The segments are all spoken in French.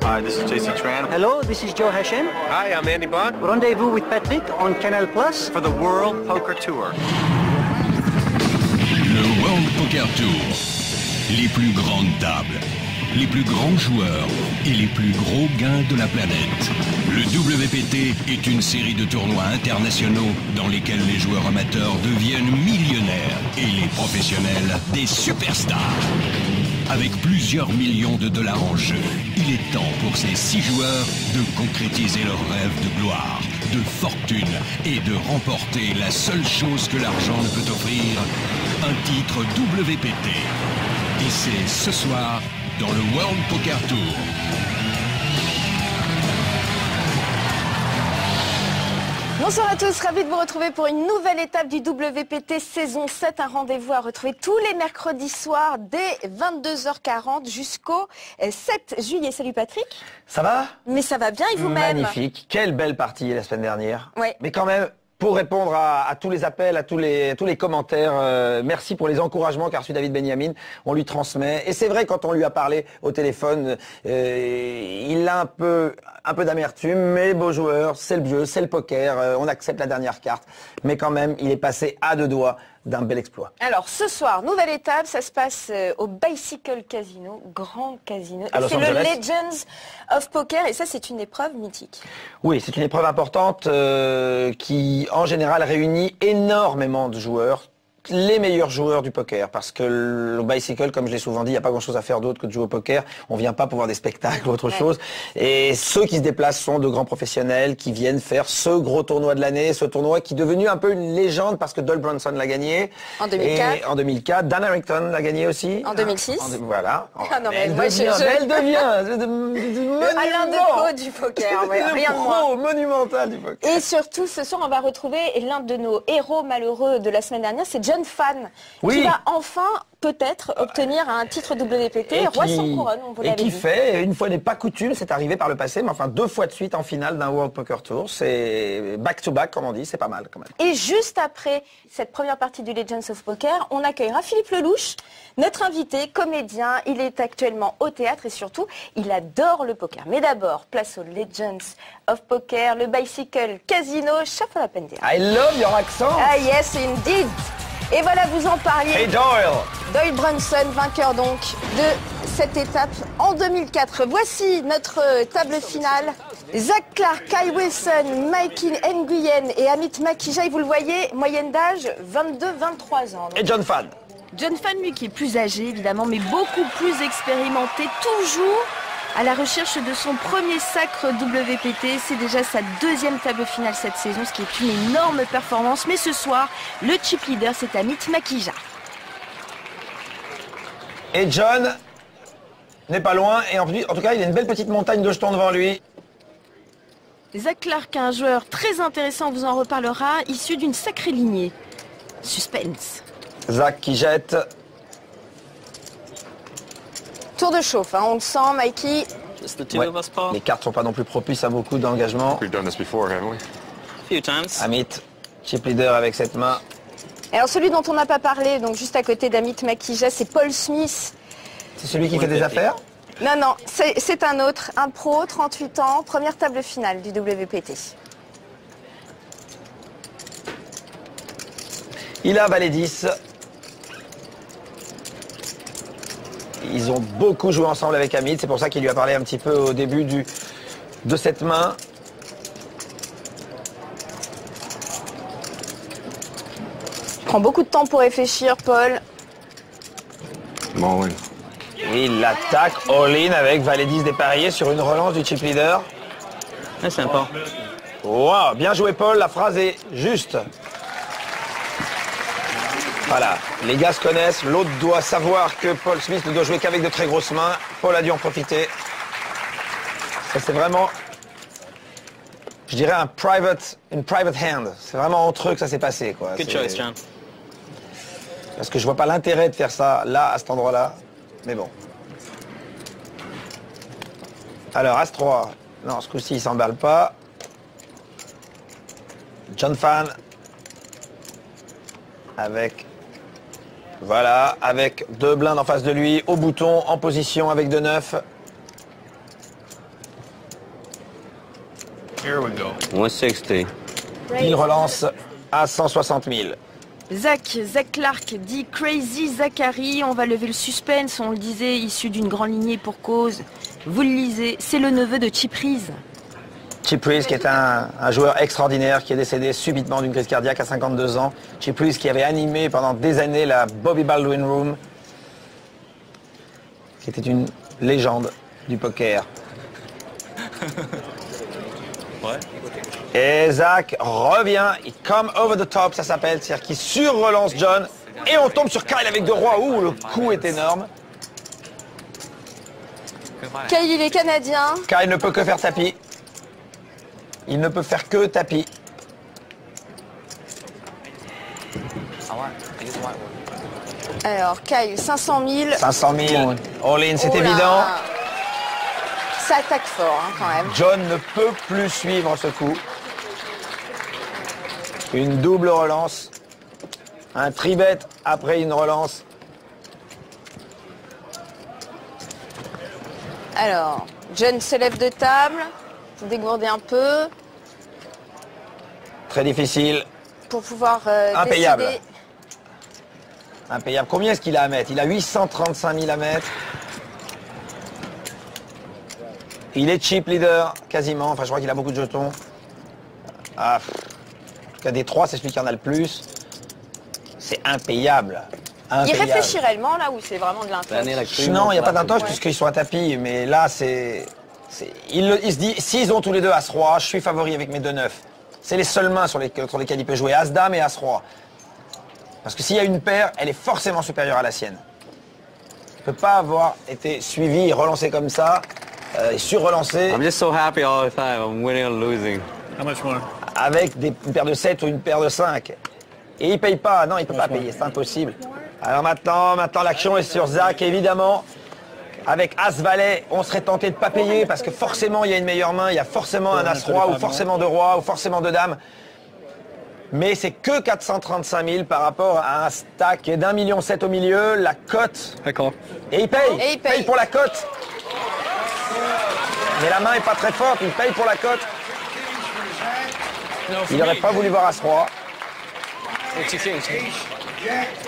Hi, this is JC Tran. Hello, this is Joe Hashem. Hi, I'm Andy Bond. Rendezvous with Patrick on Canal Plus For the World Poker Tour. Le World Poker Tour. Les plus grandes tables, les plus grands joueurs et les plus gros gains de la planète. Le WPT est une série de tournois internationaux dans lesquels les joueurs amateurs deviennent millionnaires et les professionnels des superstars. Avec plusieurs millions de dollars en jeu, il est temps pour ces 6 joueurs de concrétiser leur rêve de gloire, de fortune et de remporter la seule chose que l'argent ne peut offrir, un titre WPT. Et c'est ce soir dans le World Poker Tour. Bonsoir à tous, ravi de vous retrouver pour une nouvelle étape du WPT saison 7, un rendez-vous à retrouver tous les mercredis soirs dès 22h40 jusqu'au 7 juillet. Salut Patrick. Ça va? Mais ça va bien et vous-même? Magnifique, quelle belle partie la semaine dernière. Ouais. Mais quand même, pour répondre à tous les appels, à tous les commentaires, merci pour les encouragements qu'a reçu David Benjamin, on lui transmet. Et c'est vrai, quand on lui a parlé au téléphone, il a un peu d'amertume, mais beau joueur, c'est le jeu, c'est le poker, on accepte la dernière carte. Mais quand même, il est passé à 2 doigts d'un bel exploit. Alors ce soir, nouvelle étape, ça se passe au Bicycle Casino, grand casino. C'est le Legends of Poker et ça c'est une épreuve mythique. Oui, c'est une épreuve importante qui en général réunit énormément de joueurs. Les meilleurs joueurs du poker, parce que le bicycle, comme je l'ai souvent dit, il n'y a pas grand-chose à faire d'autre que de jouer au poker. On vient pas pour voir des spectacles ou autre chose. Et ceux qui se déplacent sont de grands professionnels qui viennent faire ce gros tournoi de l'année, ce tournoi qui est devenu un peu une légende parce que Doyle Brunson l'a gagné. En 2004. Et en 2004. Dan Harrington l'a gagné aussi. En 2006. Voilà. Ah non, mais elle moi, devient Alain Decaux du poker, ouais, rien de moins. Monumental du poker. Et surtout, ce soir, on va retrouver l'un de nos héros malheureux de la semaine dernière, c'est John Fan, qui va enfin peut-être obtenir un titre WPT, roi sans couronne, on vous l'avait dit. Et qui fait, une fois n'est pas coutume, c'est arrivé par le passé, mais enfin 2 fois de suite en finale d'un World Poker Tour. C'est back-to-back, comme on dit, c'est pas mal quand même. Et juste après cette première partie du Legends of Poker, on accueillera Philippe Lelouch, notre invité, comédien. Il est actuellement au théâtre et surtout, il adore le poker. Mais d'abord, place au Legends of Poker, le Bicycle Casino, Shuffle Up and Down. I love your accent. Ah yes, indeed. Et voilà, vous en parliez. Hey Doyle. Doyle Brunson, vainqueur donc de cette étape en 2004. Voici notre table finale. Zach Clark, Kyle Wilson, Mikey Nguyen et Amit Makija. Vous le voyez, moyenne d'âge 22-23 ans. Donc. Et John Fan. John Fan, lui, qui est plus âgé, évidemment, mais beaucoup plus expérimenté, toujours à la recherche de son premier sacre WPT. C'est déjà sa 2e table finale cette saison, ce qui est une énorme performance. Mais ce soir, le chip leader, c'est Amit Makija. Et John n'est pas loin. Et en tout cas, il a une belle petite montagne de jetons devant lui. Zach Clark, un joueur très intéressant, on vous en reparlera, issu d'une sacrée lignée. Suspense. Zach qui jette. Tour de chauffe, hein, on le sent, Mikey. Ouais. Les cartes sont pas non plus propices à beaucoup d'engagement. We've done this before, haven't we? Few times. Amit, chip leader avec cette main. Alors celui dont on n'a pas parlé, donc juste à côté d'Amit Makija, c'est Paul Smith. C'est celui qui fait des affaires? Non, c'est un autre, un pro, 38 ans, première table finale du WPT. Il a valet 10. Ils ont beaucoup joué ensemble avec Amit, c'est pour ça qu'il lui a parlé un petit peu au début de cette main. Prend beaucoup de temps pour réfléchir, Paul. All in. Il attaque all-in avec valet 10 dépareillé sur une relance du chip leader. C'est sympa. Wow, bien joué Paul, la phrase est juste. Voilà, les gars se connaissent, l'autre doit savoir que Paul Smith ne doit jouer qu'avec de très grosses mains. Paul a dû en profiter. Ça c'est vraiment, je dirais une private hand. C'est vraiment entre eux que ça s'est passé, quoi. Good choice, John. Parce que je vois pas l'intérêt de faire ça là, à cet endroit-là. Mais bon. Alors, As-3. Non, ce coup-ci, il s'emballe pas. John Fan. Avec... Voilà, avec 2 blindes en face de lui, au bouton, en position avec 2-9. Here we go. 160. Il relance à 160 000. Zach Clark dit Crazy Zachary. On va lever le suspense, on le disait, issu d'une grande lignée pour cause. Vous le lisez, c'est le neveu de Chip Reese. Chip Reese qui est un joueur extraordinaire qui est décédé subitement d'une crise cardiaque à 52 ans. Chip Reese qui avait animé pendant des années la Bobby Baldwin Room, qui était une légende du poker. What? Et Zach revient, il come over the top, ça s'appelle, c'est-à-dire qu'il sur-relance John. Et on tombe sur Kyle avec deux rois. Ouh, le coup est énorme. Kyle, il est canadien. Kyle ne peut que faire tapis. Il ne peut faire que tapis. Alors, Kyle, 500 000. 500 000. All-in, c'est Oh là. évident. Ça attaque fort, hein, quand même. John ne peut plus suivre ce coup. Une double relance. Un tribet après une relance. Alors, John se lève de table, dégourdir un peu Très difficile. pour pouvoir Impayable. décider. Impayable. Combien est-ce qu'il a à mettre? Il a 835 000 à mettre. Il est chip leader, quasiment. Enfin, je crois qu'il a beaucoup de jetons. Ah, en tout cas, des trois, c'est celui qui en a le plus. C'est impayable. Il Impayable. réfléchit réellement, là, où c'est vraiment de l'intox. Non, il n'y a pas d'intox puisqu'ils sont à tapis. Mais là, il se dit, s'ils ont tous les deux As-Roi, je suis favori avec mes 2-9. C'est les seules mains sur lesquelles il peut jouer. As-Dame et As-Roi. Parce que s'il y a une paire, elle est forcément supérieure à la sienne. Il ne peut pas avoir été suivi et relancé comme ça. Et sur-relancé I'm just so happy all the time. I'm winning or losing. How much more? avec une paire de 7 ou une paire de 5. Et il ne paye pas. Non, il ne peut pas payer. C'est impossible. Alors maintenant l'action est sur Zach, évidemment. Avec As-Valet, on serait tenté de ne pas payer parce que forcément, il y a une meilleure main. Il y a forcément un As-Roi ou forcément deux Rois ou forcément deux Dames. Mais c'est que 435 000 par rapport à un stack qui est d'1,7 million au milieu. La cote. D'accord. Et il paye. Et il paye. Pour la cote. Mais la main est pas très forte. Il paye pour la cote. Il n'aurait pas voulu voir As-Roi.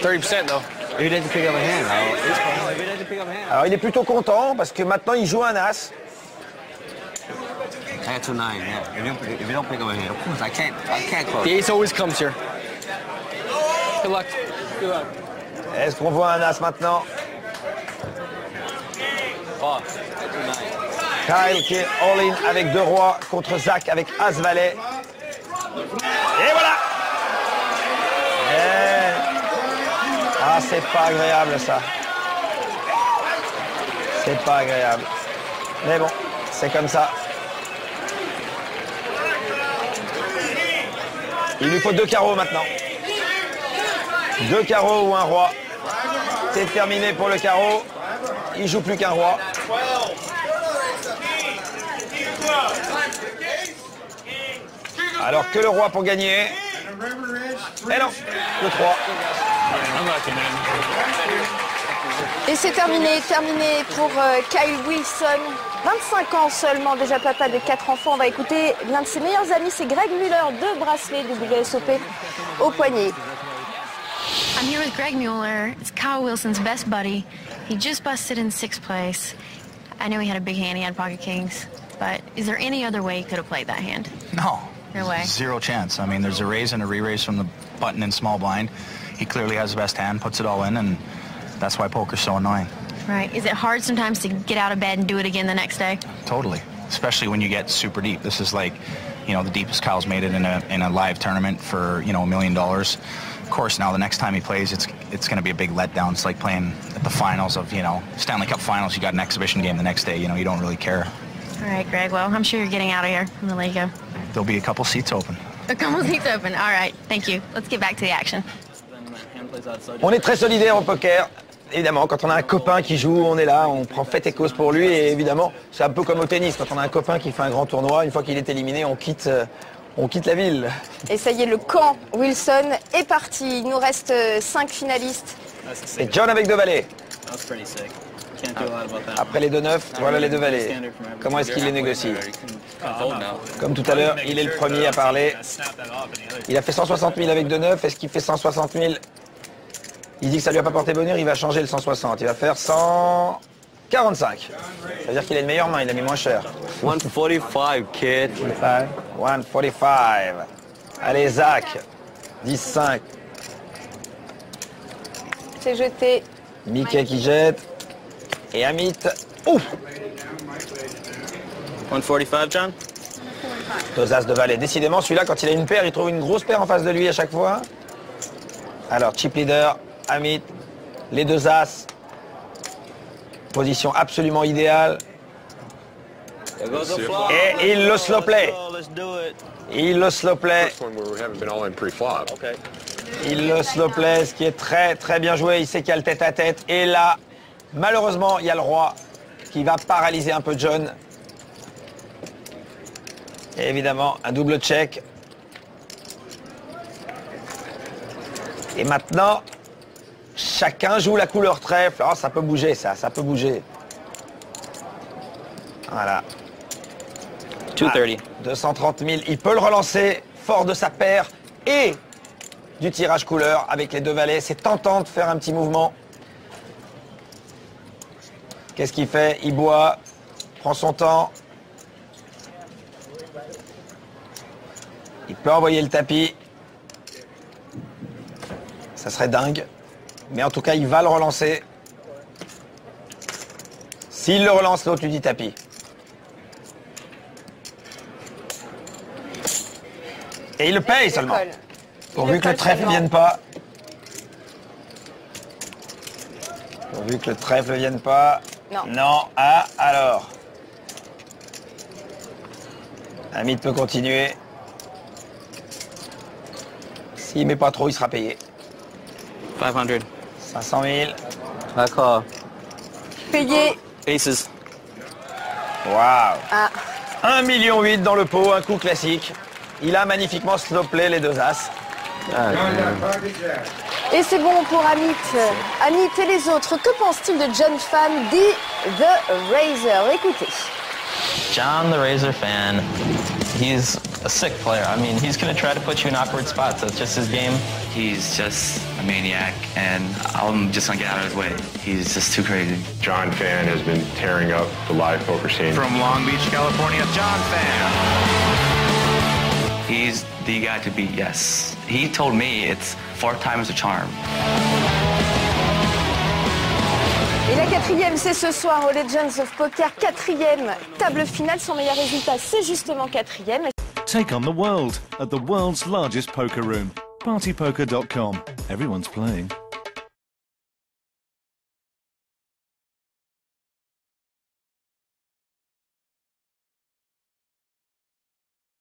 30% though. He doesn't pick up a hand. He doesn't pick up a hand. Alors il est plutôt content parce que maintenant il joue un As. I got 2-9, yeah. If you don't pick up a hand, of course I can't close. The ace always comes here. Good luck. Good luck. Est-ce qu'on voit un As maintenant? Oh. Kyle qui est all-in avec deux rois contre Zach avec As-Valet. Et voilà! Ah, c'est pas agréable ça. C'est pas agréable. Mais bon, c'est comme ça. Il lui faut 2 carreaux maintenant. 2 carreaux ou un roi. C'est terminé pour le carreau. Il joue plus qu'un roi. Alors que le roi pour gagner. Et non, le 3. Et c'est terminé pour Kyle Wilson. 25 ans seulement, déjà papa de 4 enfants. On va écouter l'un de ses meilleurs amis, c'est Greg Muller, 2 bracelets WSOP au poignet. I'm here with Greg Mueller. It's Kyle Wilson's best buddy. He just busted in 6th place. I know he had a big hand, he had pocket kings, but is there any other way he could have played that hand? No. No way. Zero chance. I mean, there's a raise and a re-raise from the button in small blind. He clearly has the best hand, puts it all in, and that's why poker's so annoying. Right. Is it hard sometimes to get out of bed and do it again the next day? Totally. Especially when you get super deep. This is like, you know, the deepest Kyle's made it in a live tournament for, you know, $1 million. Of course, now the next time he plays, it's going to be a big letdown. It's like playing at the finals of, you know, Stanley Cup finals. You got an exhibition game the next day. You know, you don't really care. All right, Greg. Well, I'm sure you're getting out of here. I'm going to let you go. There'll be a couple seats open. A couple seats open. All right. Thank you. Let's get back to the action. On est très solidaire au poker. Évidemment, quand on a un copain qui joue, on est là, on prend fait et cause pour lui. Et évidemment, c'est un peu comme au tennis. Quand on a un copain qui fait un grand tournoi, une fois qu'il est éliminé, on quitte la ville. Et ça y est, le camp Wilson est parti. Il nous reste 5 finalistes. Et John avec 2 valets. Après les 2-9, voilà les 2 valets. Comment est-ce qu'il les négocie? Comme tout à l'heure, il est le premier à parler. Il a fait 160 000 avec 2,9. Est-ce qu'il fait 160 000? Il dit que ça lui a pas porté bonheur, il va changer le 160. Il va faire 145. Ça veut dire qu'il a une meilleure main, il a mis moins cher. 145, kid. 145. Allez, Zach. 10-5. C'est jeté. Mickey qui jette. Et Amit. Ouf! 145, John? Deux as de valet. Décidément, celui-là, quand il a une paire, il trouve une grosse paire en face de lui à chaque fois. Alors, chip leader, Amit, les deux as. Position absolument idéale. Et il le slow play. Il le slow play. Il le slow play, ce qui est très très bien joué. Il sait qu'il y a le tête à tête. Et là, malheureusement, il y a le roi qui va paralyser un peu John. Et évidemment, un double check. Et maintenant, chacun joue la couleur trèfle. Oh, ça peut bouger, ça peut bouger. Voilà. 230. 230 000. Il peut le relancer, fort de sa paire et du tirage couleur avec les deux valets. C'est tentant de faire un petit mouvement. Qu'est-ce qu'il fait? Il boit, prend son temps. Il peut envoyer le tapis. Ça serait dingue. Mais en tout cas, il va le relancer. S'il le relance, l'autre lui dit tapis. Et il le paye seulement. Pourvu que le trèfle ne vienne pas. Pourvu que le trèfle ne vienne pas. Non. Non. Ah, alors. Amit peut continuer. S'il ne met pas trop, il sera payé. 500. 500 000. D'accord. Payé. Aces. Waouh. Ah. 1,8 million dans le pot, un coup classique. Il a magnifiquement slow-play les deux as. Et c'est bon pour Amit. Amit et les autres, que pense-t-il de John Fan, dit The Razor? Écoutez. John the Razor Fan, he's a sick player. I mean, he's going to try to put you in awkward spots. That's just his game. He's just a maniac, and I'm just going to get out of his way. He's just too crazy. John Fan has been tearing up the live poker scene. From Long Beach, California, John Fan. He's the guy to beat, yes. He told me it's 4 times the charm. Et la quatrième, c'est ce soir au Legends of Poker. Quatrième table finale. Son meilleur résultat, c'est justement quatrième. Take on the world at the world's largest poker room. Partypoker.com. Everyone's playing.